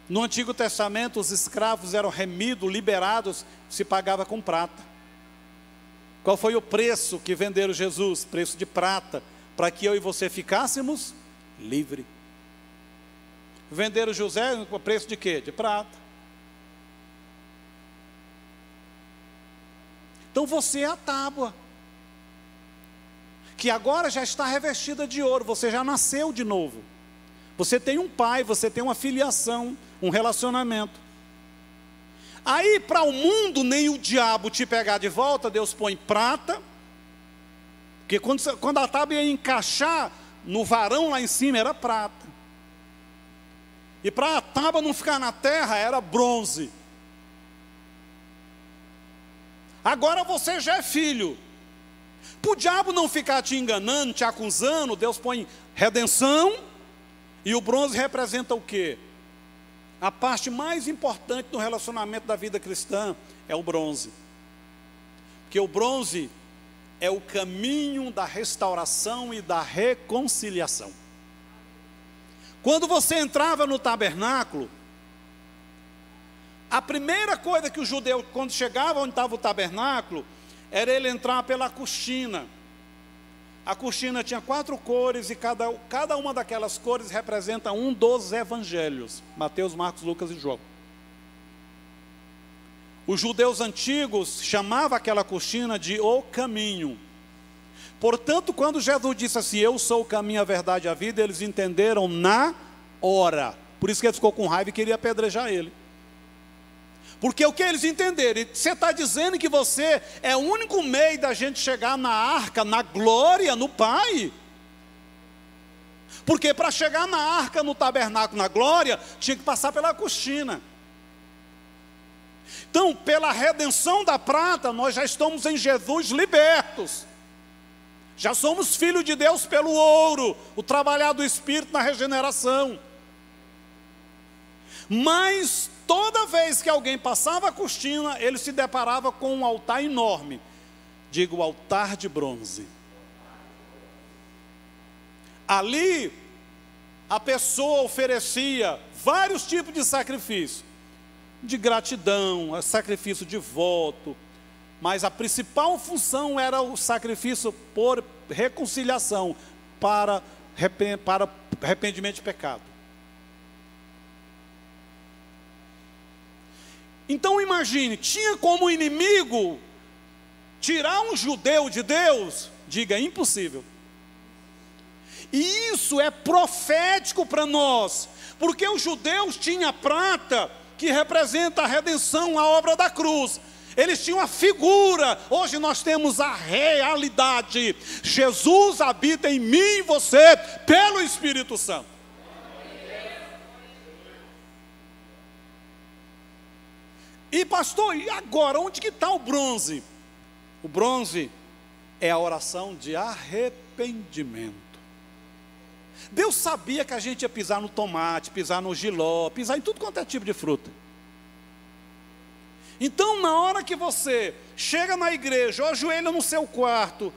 No Antigo Testamento, os escravos eram remidos, liberados, se pagava com prata. Qual foi o preço que venderam Jesus? Preço de prata, para que eu e você ficássemos livres. Venderam José por preço de quê? De prata. Então você é a tábua, que agora já está revestida de ouro, você já nasceu de novo. Você tem um pai, você tem uma filiação, um relacionamento. Aí para o mundo, nem o diabo te pegar de volta, Deus põe prata, Porque quando a tábua ia encaixar no varão lá em cima, era prata. E para a tábua não ficar na terra, era bronze. Agora você já é filho. Para o diabo não ficar te enganando, te acusando, Deus põe redenção. E o bronze representa o quê? A parte mais importante no relacionamento da vida cristã é o bronze. Porque o bronze é o caminho da restauração e da reconciliação. Quando você entrava no tabernáculo, a primeira coisa que o judeu, quando chegava onde estava o tabernáculo, era ele entrar pela cortina. A cortina tinha 4 cores e cada uma daquelas cores representa um dos evangelhos: Mateus, Marcos, Lucas e João. Os judeus antigos chamavam aquela cortina de o caminho. Portanto, quando Jesus disse assim, eu sou o caminho, a verdade e a vida, eles entenderam na hora. Por isso que ele ficou com raiva e queria apedrejar ele. Porque o que eles entenderam? Você está dizendo que você é o único meio da gente chegar na arca, na glória, no Pai? Porque para chegar na arca, no tabernáculo, na glória, tinha que passar pela cortina. Então, pela redenção da prata, nós já estamos em Jesus libertos. Já somos filhos de Deus pelo ouro, o trabalhar do Espírito na regeneração. Mas toda vez que alguém passava a cortina, ele se deparava com um altar enorme. Digo, o altar de bronze. Ali, a pessoa oferecia vários tipos de sacrifício. De gratidão, sacrifício de voto. Mas a principal função era o sacrifício por reconciliação, para arrependimento de pecado. Então imagine, tinha como inimigo tirar um judeu de Deus? Diga, é impossível. E isso é profético para nós, porque os judeus tinham a prata, que representa a redenção, a obra da cruz. Eles tinham a figura, hoje nós temos a realidade. Jesus habita em mim e você, pelo Espírito Santo. E pastor, e agora, onde que está o bronze? O bronze é a oração de arrependimento. Deus sabia que a gente ia pisar no tomate, pisar no jiló, pisar em tudo quanto é tipo de fruta. Então, na hora que você chega na igreja, ou ajoelha no seu quarto,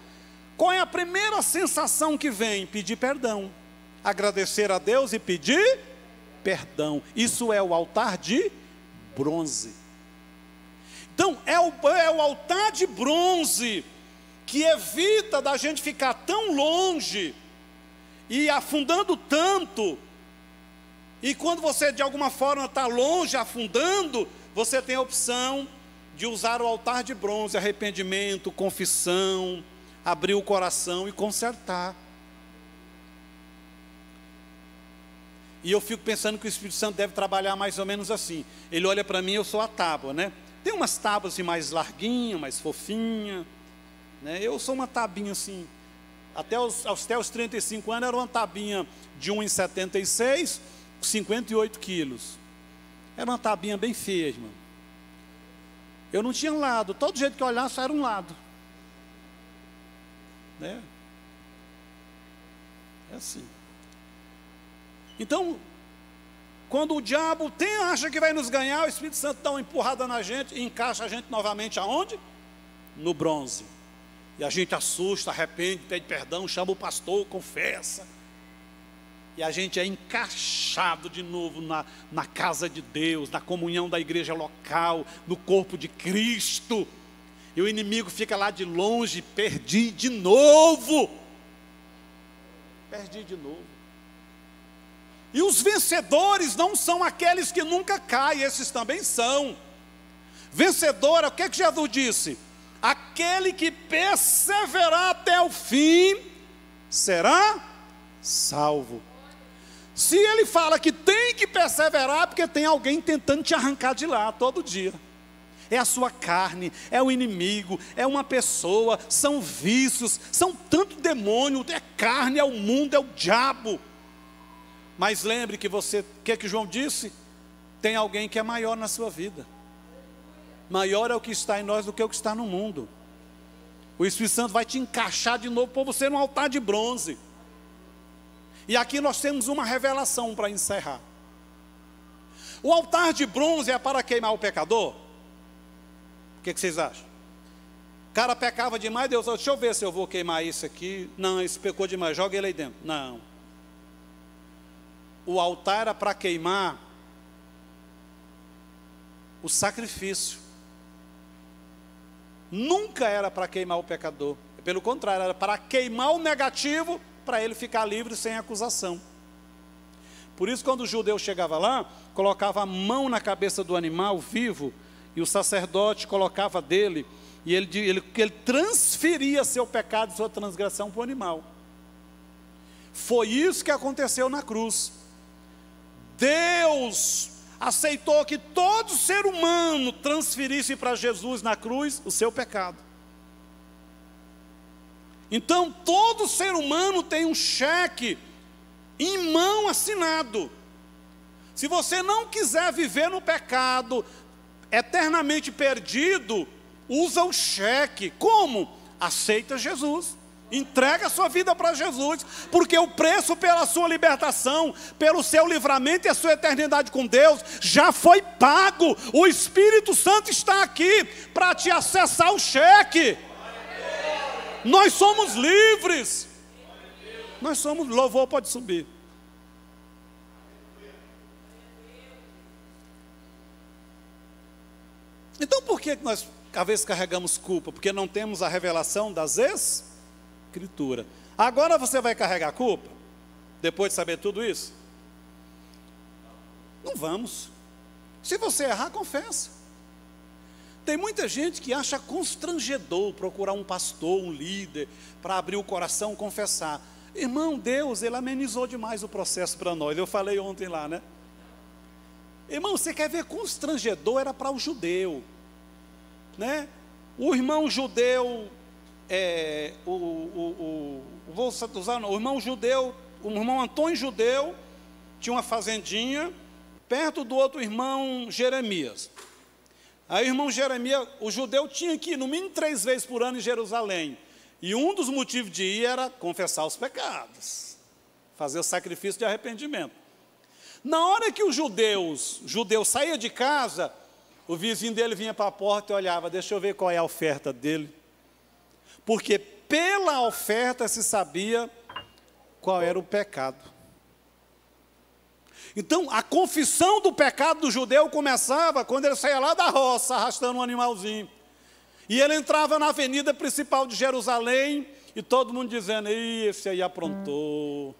qual é a primeira sensação que vem? Pedir perdão. Agradecer a Deus e pedir perdão. Isso é o altar de bronze. Então, é o altar de bronze que evita da gente ficar tão longe e afundando tanto. E quando você de alguma forma está longe, afundando, você tem a opção de usar o altar de bronze, arrependimento, confissão, abrir o coração e consertar. E eu fico pensando que o Espírito Santo deve trabalhar mais ou menos assim. Ele olha para mim, eu sou a tábua, né? Tem umas tábuas assim, mais larguinha, mais fofinha, né? Eu sou uma tabinha assim, até os 35 anos era uma tabinha de 1,76, 58 quilos. Era uma tabinha bem feia, irmão. Eu não tinha lado, todo jeito que eu olhasse era um lado, né? É assim. Então, quando o diabo acha que vai nos ganhar, o Espírito Santo dá uma empurrada na gente e encaixa a gente novamente aonde? No bronze. E a gente assusta, arrepende, pede perdão, chama o pastor, confessa. E a gente é encaixado de novo na casa de Deus, na comunhão da igreja local, no corpo de Cristo. E o inimigo fica lá de longe, perdi de novo. Perdi de novo. E os vencedores não são aqueles que nunca caem, esses também são. Vencedor, o que Jesus disse? Aquele que perseverar até o fim, será salvo. Se ele fala que tem que perseverar, é porque tem alguém tentando te arrancar de lá todo dia. é a sua carne, é o inimigo, é uma pessoa, são vícios, são tanto demônio, é carne, é o mundo, é o diabo. Mas lembre que você, o que João disse? Tem alguém que é maior na sua vida. Maior é o que está em nós do que o que está no mundo. O Espírito Santo vai te encaixar de novo, pôr você num altar de bronze. E aqui nós temos uma revelação para encerrar. O altar de bronze é para queimar o pecador? O que vocês acham? O cara pecava demais, Deus, deixa eu ver se eu vou queimar isso aqui. Não, esse pecou demais, joga ele aí dentro. Não. O altar era para queimar o sacrifício. Nunca era para queimar o pecador. Pelo contrário, era para queimar o negativo, para ele ficar livre sem acusação. Por isso, quando o judeu chegava lá, colocava a mão na cabeça do animal vivo, e o sacerdote colocava dele, e ele transferia seu pecado, sua transgressão para o animal. Foi isso que aconteceu na cruz. Deus aceitou que todo ser humano transferisse para Jesus na cruz o seu pecado. Então, todo ser humano tem um cheque em mão assinado. Se você não quiser viver no pecado, eternamente perdido, usa o cheque. Como? Aceita Jesus. Entrega a sua vida para Jesus, porque o preço pela sua libertação, pelo seu livramento e a sua eternidade com Deus, já foi pago. O Espírito Santo está aqui para te acessar o cheque. Nós somos livres. Nós somos, louvor pode subir. Então por que nós às vezes carregamos culpa? Porque não temos a revelação das Escritura. Agora você vai carregar a culpa? Depois de saber tudo isso? Não vamos. Se você errar, confessa. Tem muita gente que acha constrangedor procurar um pastor, um líder, para abrir o coração e confessar. Irmão, Deus, Ele amenizou demais o processo para nós. Eu falei ontem lá, né? Irmão, você quer ver constrangedor? Era para o judeu, né? O irmão judeu, o irmão judeu, o irmão Antônio judeu, tinha uma fazendinha perto do outro irmão Jeremias. Aí o irmão Jeremias, o judeu tinha que ir no mínimo 3 vezes por ano em Jerusalém. E um dos motivos de ir era confessar os pecados, fazer o sacrifício de arrependimento. Na hora que o judeu saía de casa, o vizinho dele vinha para a porta e olhava, deixa eu ver qual é a oferta dele. Porque pela oferta se sabia qual era o pecado. Então, a confissão do pecado do judeu começava quando ele saía lá da roça, arrastando um animalzinho. E ele entrava na avenida principal de Jerusalém, e todo mundo dizendo, esse aí aprontou,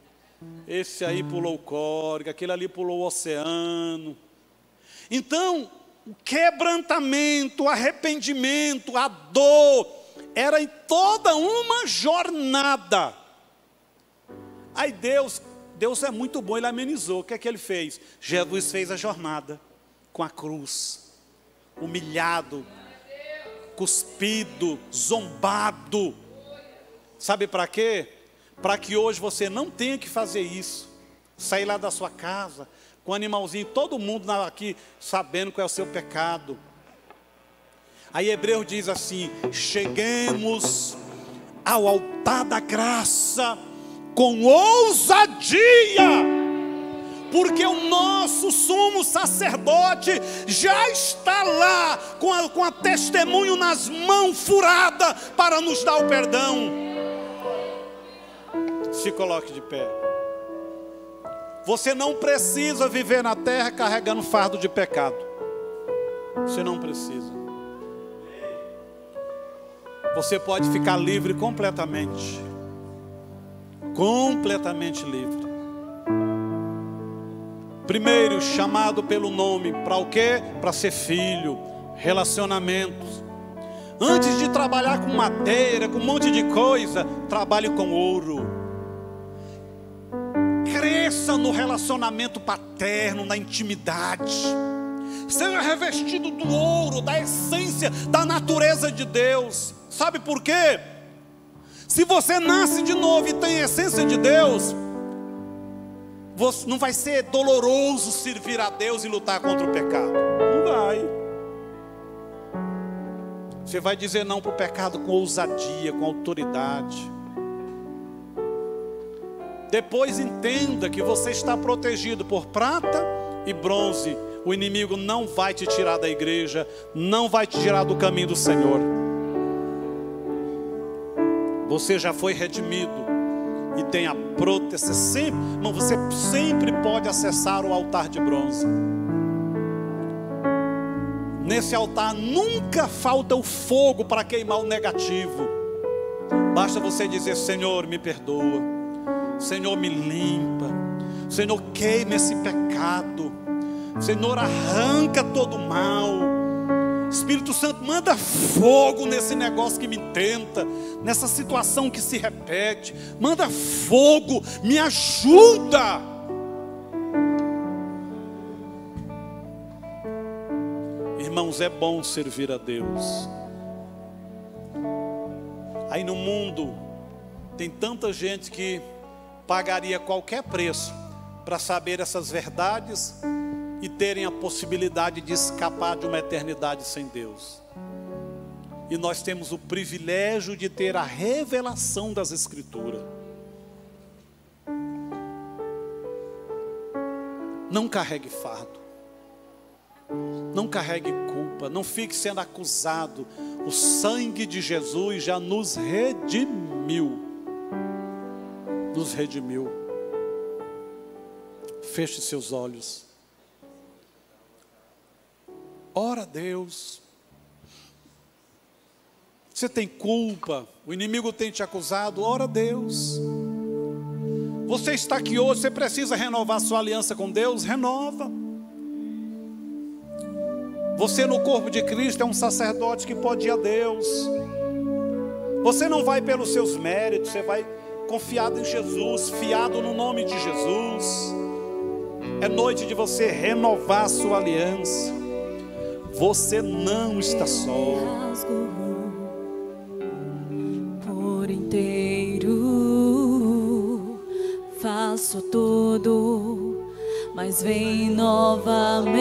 esse aí pulou o córrego, aquele ali pulou o oceano. Então, o quebrantamento, o arrependimento, a dor, era em toda uma jornada. Aí Deus é muito bom, Ele amenizou. O que é que Ele fez? Jesus fez a jornada com a cruz, humilhado, cuspido, zombado. Sabe para quê? Para que hoje você não tenha que fazer isso. Sair lá da sua casa, com o animalzinho, todo mundo aqui sabendo qual é o seu pecado. Aí Hebreus diz assim, cheguemos ao altar da graça com ousadia, porque o nosso sumo sacerdote já está lá com a testemunho nas mãos furada para nos dar o perdão. Se coloque de pé. Você não precisa viver na terra carregando fardo de pecado. Você não precisa. Você pode ficar livre completamente. Completamente livre. Primeiro, chamado pelo nome. Para o quê? Para ser filho. Relacionamentos. Antes de trabalhar com madeira, com um monte de coisa, trabalhe com ouro. Cresça no relacionamento paterno, na intimidade. Seja revestido do ouro, da essência, da natureza de Deus. Sabe por quê? Se você nasce de novo e tem a essência de Deus, não vai ser doloroso servir a Deus e lutar contra o pecado. Não vai. Você vai dizer não para o pecado com ousadia, com autoridade. Depois entenda que você está protegido por prata e bronze. O inimigo não vai te tirar da igreja, não vai te tirar do caminho do Senhor. Você já foi redimido e tem a proteção. Você sempre pode acessar o altar de bronze. Nesse altar nunca falta o fogo para queimar o negativo. Basta você dizer: Senhor, me perdoa. Senhor, me limpa. Senhor, queima esse pecado. Senhor, arranca todo o mal. Espírito Santo, manda fogo nesse negócio que me tenta, nessa situação que se repete. Manda fogo, me ajuda. Irmãos, é bom servir a Deus. Aí no mundo tem tanta gente que pagaria qualquer preço para saber essas verdades e terem a possibilidade de escapar de uma eternidade sem Deus. E nós temos o privilégio de ter a revelação das Escrituras. Não carregue fardo, não carregue culpa, não fique sendo acusado. O sangue de Jesus já nos redimiu. Nos redimiu. Feche seus olhos. Ora a Deus. Você tem culpa, o inimigo tem te acusado, ora a Deus. Você está aqui hoje, você precisa renovar sua aliança com Deus, renova. Você no corpo de Cristo é um sacerdote que pode ir a Deus. Você não vai pelos seus méritos, você vai confiado em Jesus, fiado no nome de Jesus. É noite de você renovar sua aliança. Você não está só. Por inteiro faço tudo, mas vem novamente.